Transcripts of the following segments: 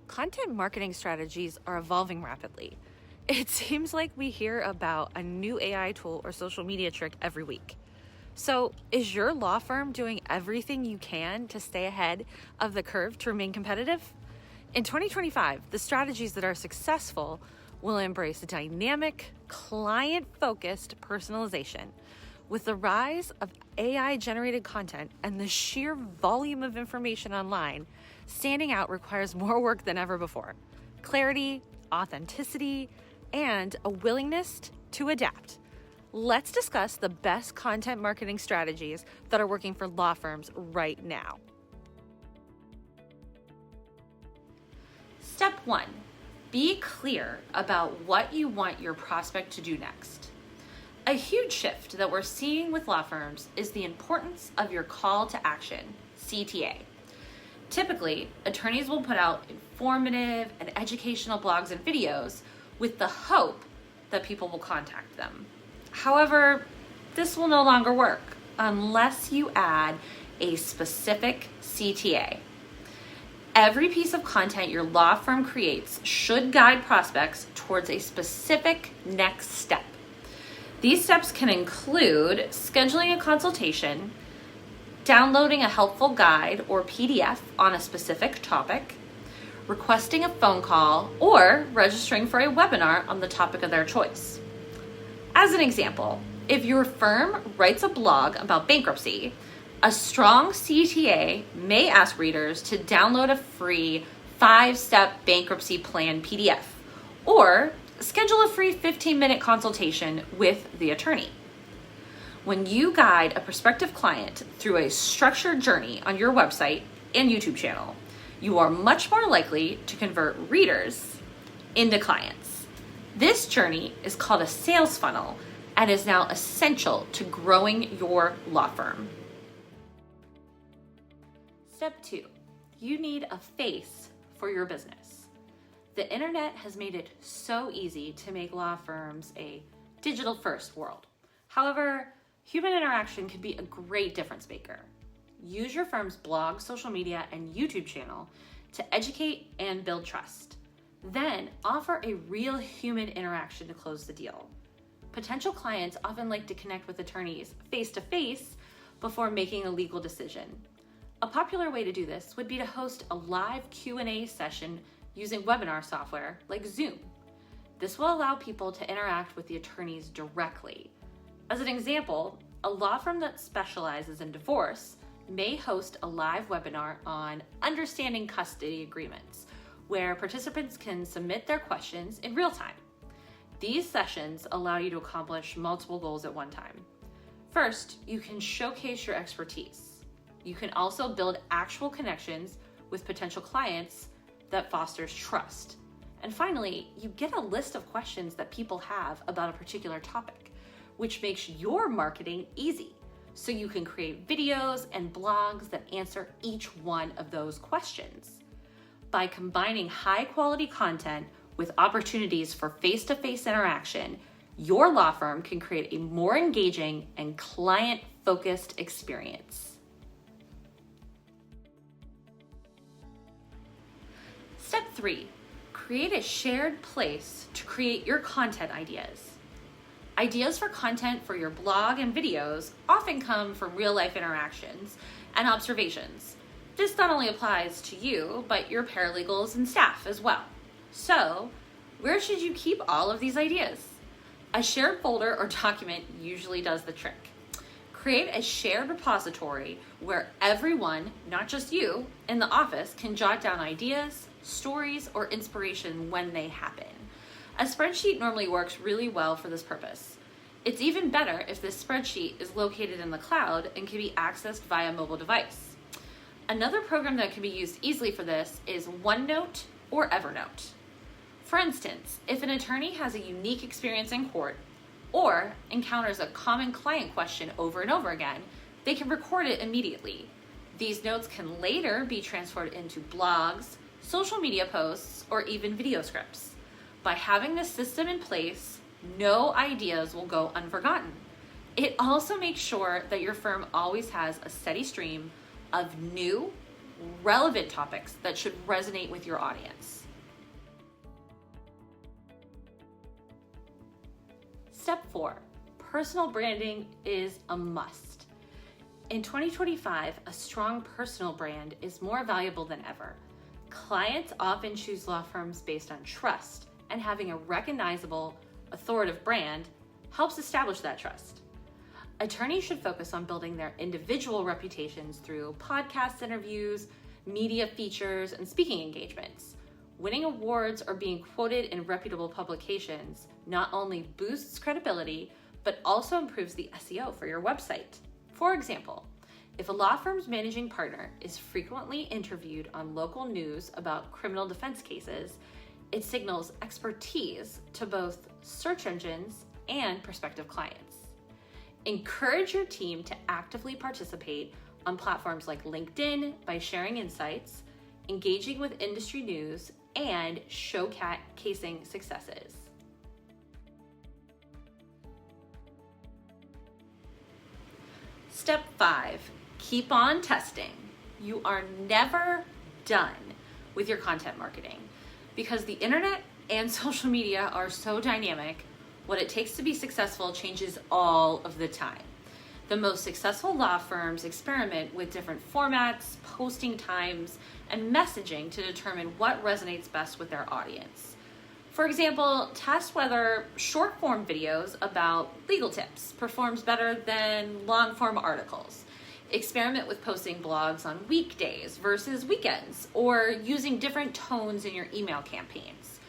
Content marketing strategies are evolving rapidly. It seems like we hear about a new AI tool or social media trick every week. So, is your law firm doing everything you can to stay ahead of the curve to remain competitive? In 2025, the strategies that are successful will embrace dynamic, client-focused personalization. With the rise of AI-generated content and the sheer volume of information online, standing out requires more work than ever before. Clarity, authenticity, and a willingness to adapt. Let's discuss the best content marketing strategies that are working for law firms right now. Step 1, be clear about what you want your prospect to do next. A huge shift that we're seeing with law firms is the importance of your call to action, CTA. Typically, attorneys will put out informative and educational blogs and videos with the hope that people will contact them. However, this will no longer work unless you add a specific CTA. Every piece of content your law firm creates should guide prospects towards a specific next step. These steps can include scheduling a consultation, downloading a helpful guide or PDF on a specific topic, requesting a phone call, or registering for a webinar on the topic of their choice. As an example, if your firm writes a blog about bankruptcy, a strong CTA may ask readers to download a free 5-step bankruptcy plan PDF or schedule a free 15-minute consultation with the attorney. When you guide a prospective client through a structured journey on your website and YouTube channel, you are much more likely to convert readers into clients. This journey is called a sales funnel and is now essential to growing your law firm. Step 2, you need a face for your business. The internet has made it so easy to make law firms a digital-first world. However, human interaction can be a great difference maker. Use your firm's blog, social media, and YouTube channel to educate and build trust. Then offer a real human interaction to close the deal. Potential clients often like to connect with attorneys face-to-face before making a legal decision. A popular way to do this would be to host a live Q&A session using webinar software like Zoom. This will allow people to interact with the attorneys directly. As an example, a law firm that specializes in divorce may host a live webinar on understanding custody agreements, where participants can submit their questions in real time. These sessions allow you to accomplish multiple goals at one time. First, you can showcase your expertise. You can also build actual connections with potential clients that fosters trust. And finally, you get a list of questions that people have about a particular topic, which makes your marketing easy. So you can create videos and blogs that answer each one of those questions. By combining high quality content with opportunities for face-to-face interaction, your law firm can create a more engaging and client-focused experience. Step 3, create a shared place to create your content ideas. Ideas for content for your blog and videos often come from real-life interactions and observations. This not only applies to you, but your paralegals and staff as well. So, where should you keep all of these ideas? A shared folder or document usually does the trick. Create a shared repository where everyone, not just you, in the office can jot down ideas, stories, or inspiration when they happen. A spreadsheet normally works really well for this purpose. It's even better if this spreadsheet is located in the cloud and can be accessed via mobile device. Another program that can be used easily for this is OneNote or Evernote. For instance, if an attorney has a unique experience in court or encounters a common client question over and over again, they can record it immediately. These notes can later be transferred into blogs, social media posts, or even video scripts. By having this system in place, no ideas will go unforgotten. It also makes sure that your firm always has a steady stream of new relevant topics that should resonate with your audience. Step 4, personal branding is a must. In 2025, a strong personal brand is more valuable than ever. Clients often choose law firms based on trust, and having a recognizable, authoritative brand helps establish that trust. Attorneys should focus on building their individual reputations through podcast interviews, media features, and speaking engagements. Winning awards or being quoted in reputable publications not only boosts credibility, but also improves the SEO for your website. For example, if a law firm's managing partner is frequently interviewed on local news about criminal defense cases, it signals expertise to both search engines and prospective clients. Encourage your team to actively participate on platforms like LinkedIn by sharing insights, engaging with industry news, and showcasing successes. Step 5, keep on testing. You are never done with your content marketing because the internet and social media are so dynamic. What it takes to be successful changes all of the time. The most successful law firms experiment with different formats, posting times, and messaging to determine what resonates best with their audience. For example, test whether short-form videos about legal tips performs better than long-form articles. Experiment with posting blogs on weekdays versus weekends, or using different tones in your email campaigns.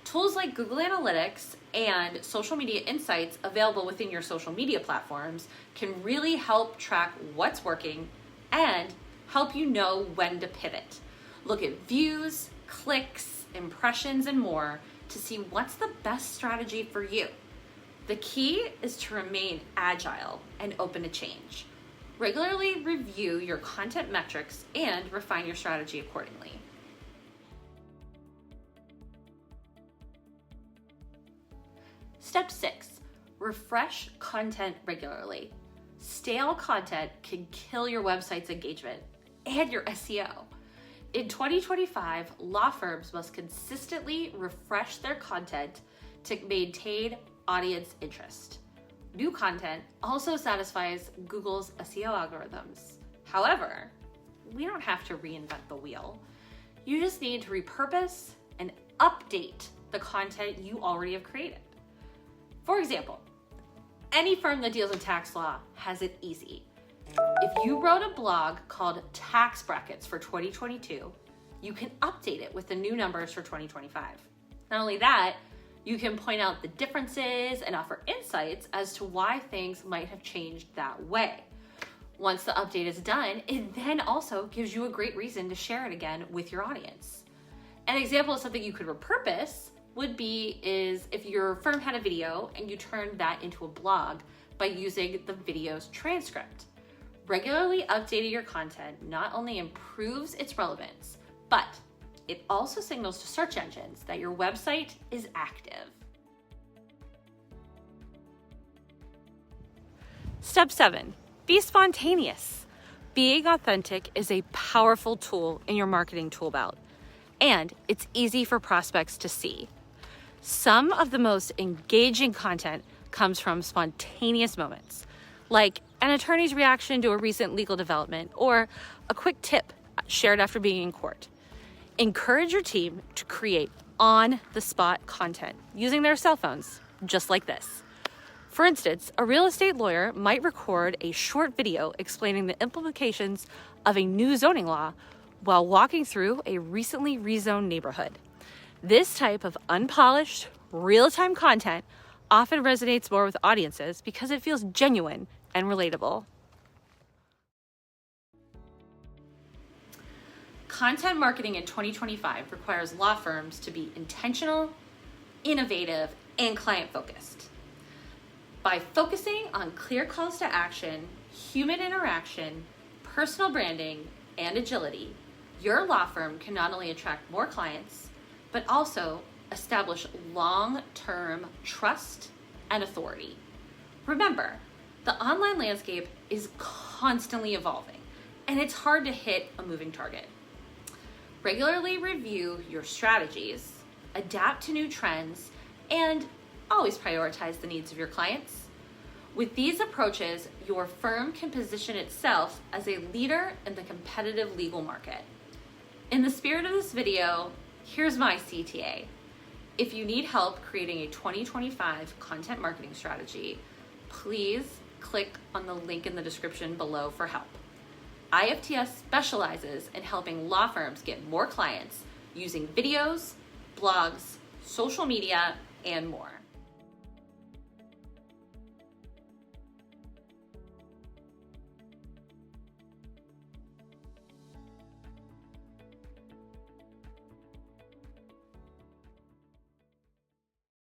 Tools like Google Analytics and social media insights available within your social media platforms can really help track what's working and help you know when to pivot. Look at views, clicks, impressions, and more to see what's the best strategy for you. The key is to remain agile and open to change. Regularly review your content metrics and refine your strategy accordingly. Step 6, refresh content regularly. Stale content can kill your website's engagement and your SEO. In 2025, law firms must consistently refresh their content to maintain audience interest. New content also satisfies Google's SEO algorithms. However, we don't have to reinvent the wheel. You just need to repurpose and update the content you already have created. For example, any firm that deals in tax law has it easy. If you wrote a blog called Tax Brackets for 2022, you can update it with the new numbers for 2025. Not only that, you can point out the differences and offer insights as to why things might have changed that way. Once the update is done, it then also gives you a great reason to share it again with your audience. An example of something you could repurpose would be if your firm had a video and you turned that into a blog by using the video's transcript. Regularly updating your content not only improves its relevance, but it also signals to search engines that your website is active. Step 7, be spontaneous. Being authentic is a powerful tool in your marketing tool belt, and it's easy for prospects to see. Some of the most engaging content comes from spontaneous moments, like an attorney's reaction to a recent legal development or a quick tip shared after being in court. Encourage your team to create on-the-spot content using their cell phones, just like this. For instance, a real estate lawyer might record a short video explaining the implications of a new zoning law while walking through a recently rezoned neighborhood. This type of unpolished, real-time content often resonates more with audiences because it feels genuine and relatable. Content marketing in 2025 requires law firms to be intentional, innovative, and client-focused. By focusing on clear calls to action, human interaction, personal branding, and agility, your law firm can not only attract more clients, but also establish long-term trust and authority. Remember, the online landscape is constantly evolving, and it's hard to hit a moving target. Regularly review your strategies, adapt to new trends, and always prioritize the needs of your clients. With these approaches, your firm can position itself as a leader in the competitive legal market. In the spirit of this video, here's my CTA. If you need help creating a 2025 content marketing strategy, please click on the link in the description below for help. IFTS specializes in helping law firms get more clients using videos, blogs, social media, and more.